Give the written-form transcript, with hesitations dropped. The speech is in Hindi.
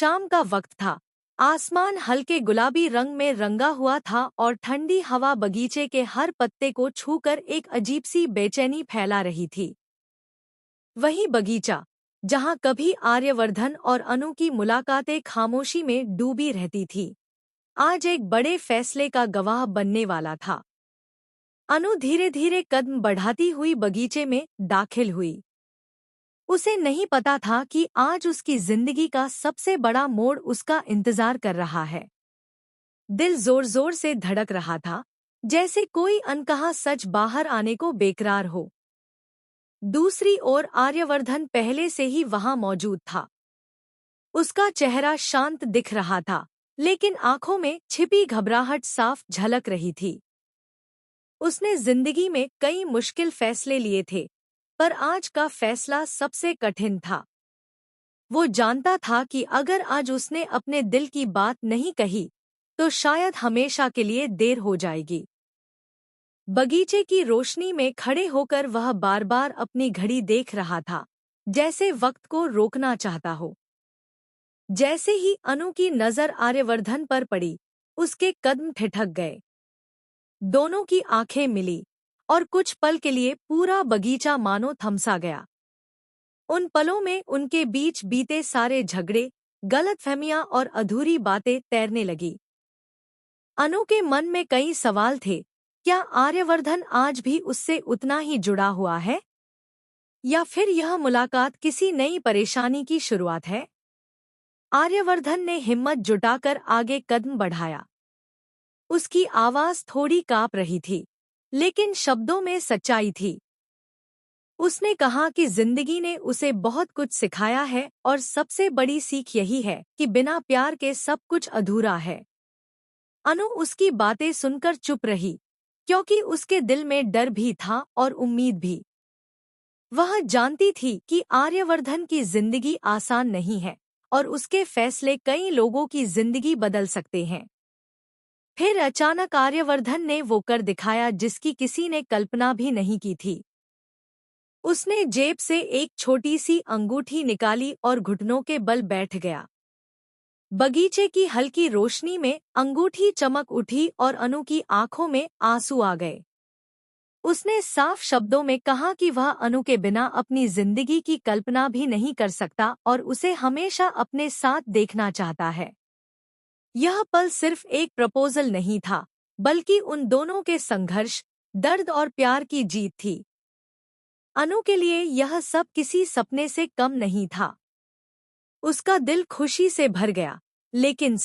शाम का वक्त था। आसमान हल्के गुलाबी रंग में रंगा हुआ था और ठंडी हवा बगीचे के हर पत्ते को छूकर एक अजीब सी बेचैनी फैला रही थी। वही बगीचा जहां कभी आर्यवर्धन और अनु की मुलाकातें खामोशी में डूबी रहती थी, आज एक बड़े फैसले का गवाह बनने वाला था। अनु धीरे धीरे कदम बढ़ाती हुई बगीचे में दाखिल हुई। उसे नहीं पता था कि आज उसकी जिंदगी का सबसे बड़ा मोड़ उसका इंतजार कर रहा है। दिल जोर जोर से धड़क रहा था, जैसे कोई अनकहा सच बाहर आने को बेकरार हो। दूसरी ओर आर्यवर्धन पहले से ही वहां मौजूद था। उसका चेहरा शांत दिख रहा था, लेकिन आंखों में छिपी घबराहट साफ झलक रही थी। उसने जिंदगी में कई मुश्किल फैसले लिए थे, पर आज का फैसला सबसे कठिन था। वो जानता था कि अगर आज उसने अपने दिल की बात नहीं कही, तो शायद हमेशा के लिए देर हो जाएगी। बगीचे की रोशनी में खड़े होकर वह बार बार अपनी घड़ी देख रहा था, जैसे वक्त को रोकना चाहता हो। जैसे ही अनु की नजर आर्यवर्धन पर पड़ी, उसके कदम ठिठक गए। दोनों की आंखें मिली और कुछ पल के लिए पूरा बगीचा मानो थमसा गया। उन पलों में उनके बीच बीते सारे झगड़े, गलतफहमियां और अधूरी बातें तैरने लगी। अनु के मन में कई सवाल थे। क्या आर्यवर्धन आज भी उससे उतना ही जुड़ा हुआ है, या फिर यह मुलाकात किसी नई परेशानी की शुरुआत है? आर्यवर्धन ने हिम्मत जुटाकर आगे कदम बढ़ाया। उसकी आवाज थोड़ी कांप रही थी, लेकिन शब्दों में सच्चाई थी। उसने कहा कि जिंदगी ने उसे बहुत कुछ सिखाया है और सबसे बड़ी सीख यही है कि बिना प्यार के सब कुछ अधूरा है। अनु उसकी बातें सुनकर चुप रही, क्योंकि उसके दिल में डर भी था और उम्मीद भी। वह जानती थी कि आर्यवर्धन की जिंदगी आसान नहीं है और उसके फैसले कई लोगों की जिंदगी बदल सकते हैं। फिर अचानक आर्यवर्धन ने वो कर दिखाया जिसकी किसी ने कल्पना भी नहीं की थी। उसने जेब से एक छोटी सी अंगूठी निकाली और घुटनों के बल बैठ गया। बगीचे की हल्की रोशनी में अंगूठी चमक उठी और अनु की आंखों में आंसू आ गए। उसने साफ शब्दों में कहा कि वह अनु के बिना अपनी जिंदगी की कल्पना भी नहीं कर सकता और उसे हमेशा अपने साथ देखना चाहता है। यह पल सिर्फ एक प्रपोजल नहीं था, बल्कि उन दोनों के संघर्ष, दर्द और प्यार की जीत थी। अनु के लिए यह सब किसी सपने से कम नहीं था। उसका दिल खुशी से भर गया, लेकिन